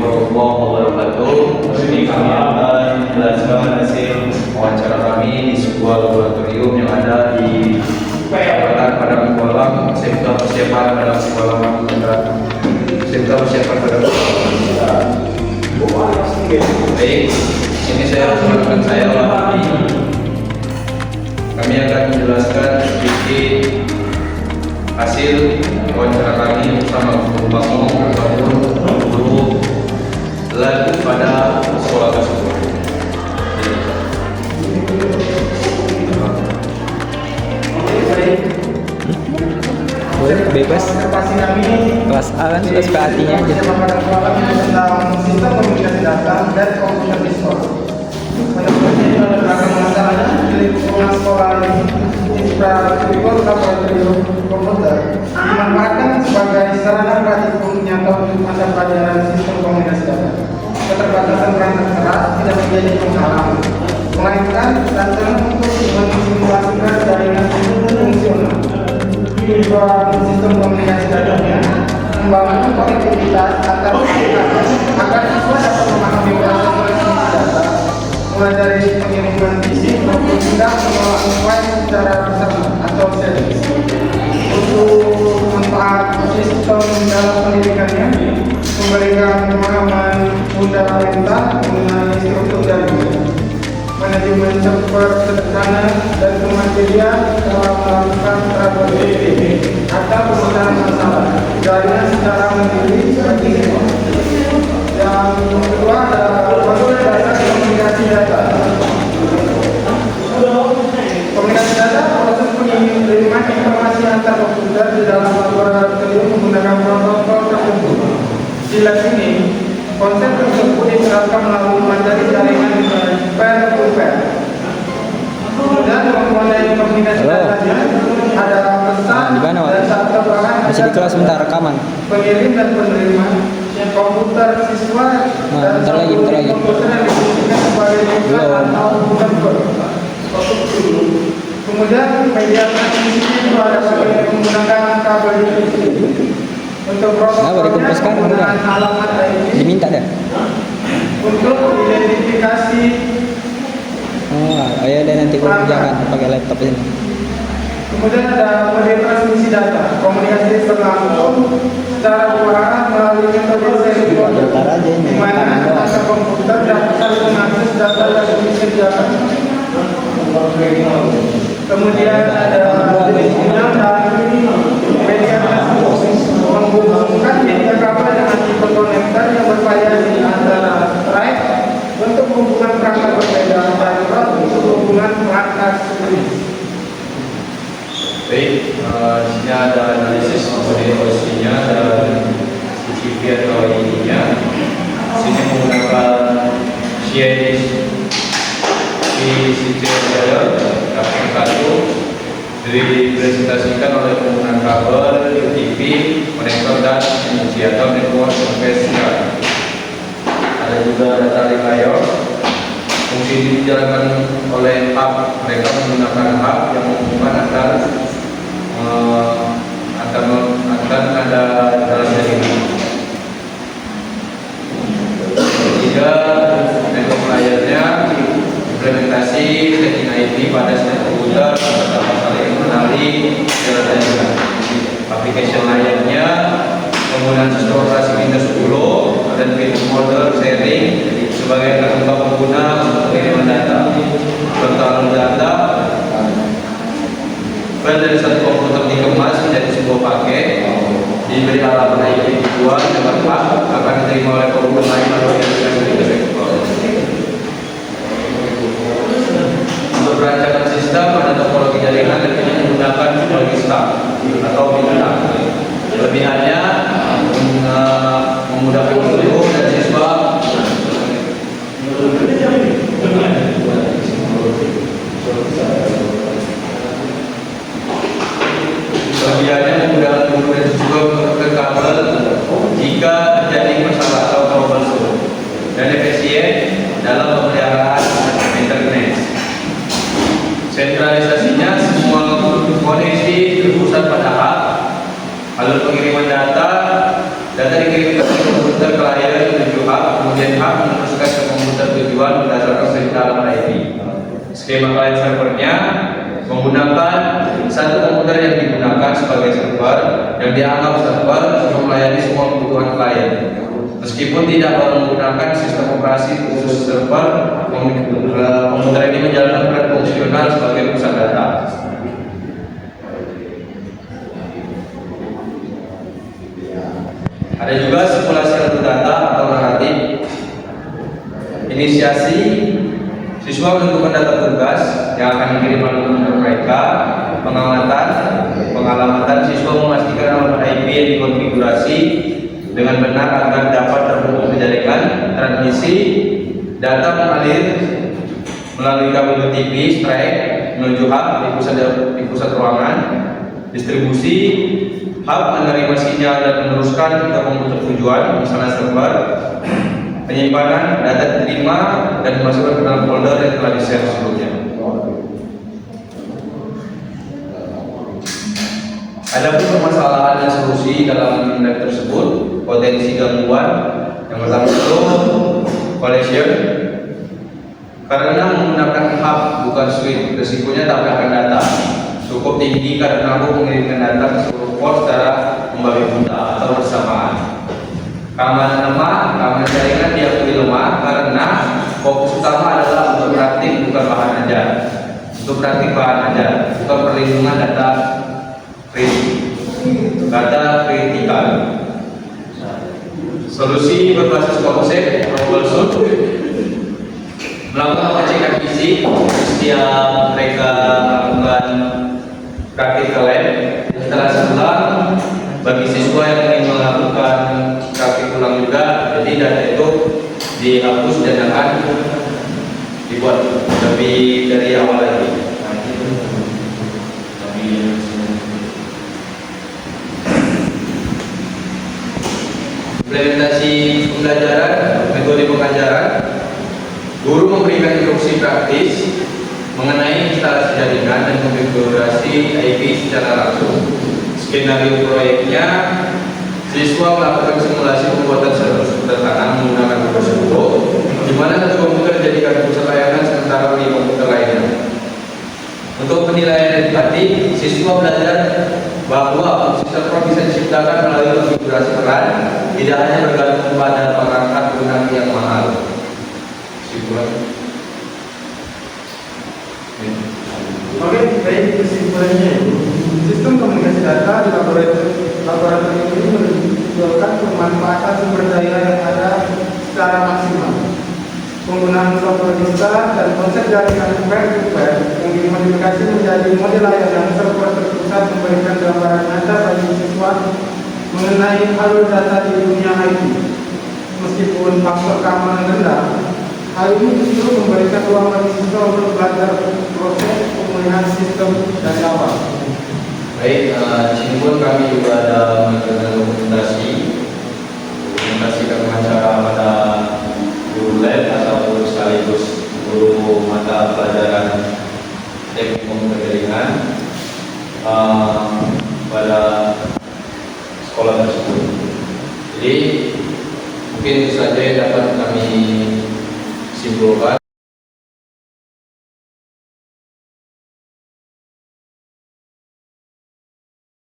warahmatullahi wabarakatuh. Ini kami akan menjelaskan hasil wawancara kami di sebuah laboratorium yang ada di Kecamatan Padang Kualang, SMK Persiapan Padang Kualang, SMK Persiapan Padang Kualang. Baik, ini saya teman saya Wahdi. Kami akan menjelaskan sedikit hasil wawancara kami bersama Bang ataupun guru lagu pada sekolah tersebut. Boleh bebas. Kelas A kan sudah suka hatinya aja. Tentang sistem komunikasi data dan komputer visual. Pada belakang masalahnya di lingkungan sekolah infrastruktur laboratorium komputer dimanfaatkan sebagai sarana praktikum nyata untuk mata pelajaran sistem komunikasi data. Keterbatasan perangkat keras tidak menjadi penghalang, melainkan tantangan untuk mensimulasikan jaringan fungsional. Tujuan sistem komunikasi datanya membangun konektivitas antar aplikasi agar siswa dapat memahami proses transmisi data, mulai dari pengiriman fisik maupun hingga pengelolaan file secara bersama atau sharing. Untuk manfaat sistem dalam pendidikannya, memberikan pemahaman fundamental mengenai struktur jaringan, manajemen server sederhana dan kemandirian dalam melakukan troubleshooting atau pemecahan masalah jaringan secara mandiri bagi siswa. Yang kedua adalah proses dasar komunikasi data. Komunikasi data proses pengiriman informasi antar komputer di dalam laboratorium menggunakan protokol tertentu. Jelas ini konsep tersebut diterapkan melalui materi jaringan pair to pair. Kemudian komponen komunikasi datanya ada pesan dan satu bahan masih di kelas sebentar rekaman. Pengirim dan penerima komputer siswa dan bentar lagi. komputer yang difungsikan sebagai iklan atau hubungan. Kemudian media transmisinya itu ada menggunakan kabel USB. Untuk protokolnya menggunakan alamat IP. Diminta dah. Untuk identifikasi. Ya deh nanti kalau jangan pakai laptop ini. Kemudian ada mode transmisi data, komunikasi berlangsung secara berarah melalui metode serial, di mana antar komputer dapat saling mengakses data yang disediakan. Kemudian ada jenis bidang dan media transmisi, menghubungkan media kabel dengan tipe konektor yang bervariasi antara track untuk hubungan perangkat berbeda dan rod untuk hubungan perangkat sejenis. Baik, sini ada analisis komponen posisinya dan CCP atau ininya. Sini menggunakan CIS KP1 dipresentasikan oleh penggunaan kabel, UTP, konektor dan NIC atau network interface. Ada juga data layer. Fungsi ini dijalankan oleh hub. Mereka menggunakan hub yang menghubungkan akan ada dalam jaringan. Ketiga, network layarnya implementasi setting IP pada setiap komputer serta saling mengenali jalan jaringan. Application layarnya penggunaan sistem operasi Windows 10 dan pin folder sharing sebagai tempat pengguna untuk pengiriman data. Bertahan data file dari satu komputer dikemas menjadi sebuah paket, diberi alamat IP dibuat dengan hak akan diterima oleh komputer lain atau yang untuk perancangan sistem pada topologi jaringan lebih menggunakan topologi stack atau bintang. Kelebihannya memudahkan guru dan siswa ke kabel jika terjadi masalah atau troubleshoot dan efisien dalam pemeliharaan internet. Sentralisasinya semua koneksi terpusat pada hub. Alur pengiriman data dikirimkan dari komputer ke layar menuju hub tujuan berdasarkan perintah alamat IP. Skema client servernya menggunakan satu komputer yang digunakan sebagai server yang dianggap server untuk melayani semua kebutuhan klien. Meskipun tidak menggunakan sistem operasi khusus server, komputer ini menjalankan peran fungsional sebagai pusat data. Ada juga simulasi kartu data atau naratif. Inisiasi, siswa menentukan data tugas yang akan dikirimkan untuk mereka. Pengalamatan siswa memastikan alamat IP yang dikonfigurasi dengan benar agar dapat terhubung ke jaringan. Transmisi, data mengalir melalui kabel TV strike menuju hub di pusat ruangan. Distribusi, hub menerima sinyal dan meneruskan ke komputer tujuan, misalnya server. Penyimpanan, data diterima dan dimasukkan ke dalam folder yang telah di-share sebelumnya. Adapun permasalahan dan solusi dalam lab tersebut, potensi gangguan yang pertama itu collision. Karena menggunakan hub bukan switch, risikonya tabrakan data cukup tinggi karena aku mengirimkan data ke seluruh port secara membabi buta atau bersamaan. Keamanan lemah, keamanan jaringan diakui lemah karena fokus utama adalah untuk praktik bukan bahan ajar. Untuk praktik bahan ajar, bukan perlindungan data kritikal. Solusi berbasis konsep troubleshoot, melakukan pengecekan fisik setiap mereka melakukan praktik ke lab. Setelah sebulan, bagi siswa yang ingin melakukan praktik ulang juga, jadi data itu dihapus dan akan dibuat lebih dari awal lagi. Implementasi pembelajaran, metode pengajaran. Guru memberikan instruksi praktis mengenai instalasi jaringan dan konfigurasi IP secara langsung. Skenario proyeknya, siswa melakukan simulasi pembuatan server sederhana menggunakan komputer di mana satu komputer dijadikan pusat layanan sementara di komputer lainnya. Untuk penilaian edukatif, siswa belajar bahwa fungsi server bisa diciptakan melalui konfigurasi peran, tidak hanya bergantung pada perangkat lunak yang mahal. Oke, baik, kesimpulannya sistem komunikasi data di laboratorium ini menunjukkan pemanfaatan sumber daya yang ada secara maksimal. Penggunaan software digital dan konsep jaringan peer-to-peer yang dimodifikasi menjadi model layanan server terpusat memberikan gambaran nyata bagi siswa mengenai alur data di dunia IT. Meskipun faktor keamanan rendah, hal ini justru memberikan ruang bagi siswa untuk belajar proses pemulihan sistem dari awal. Baik, di sini pun kami juga ada mengajukan dokumentasi acara pada guru lab ataupun sekaligus guru mata pelajaran teknik komputer jaringan pada sekolah tersebut. Jadi mungkin itu saja yang dapat kami simpulkan.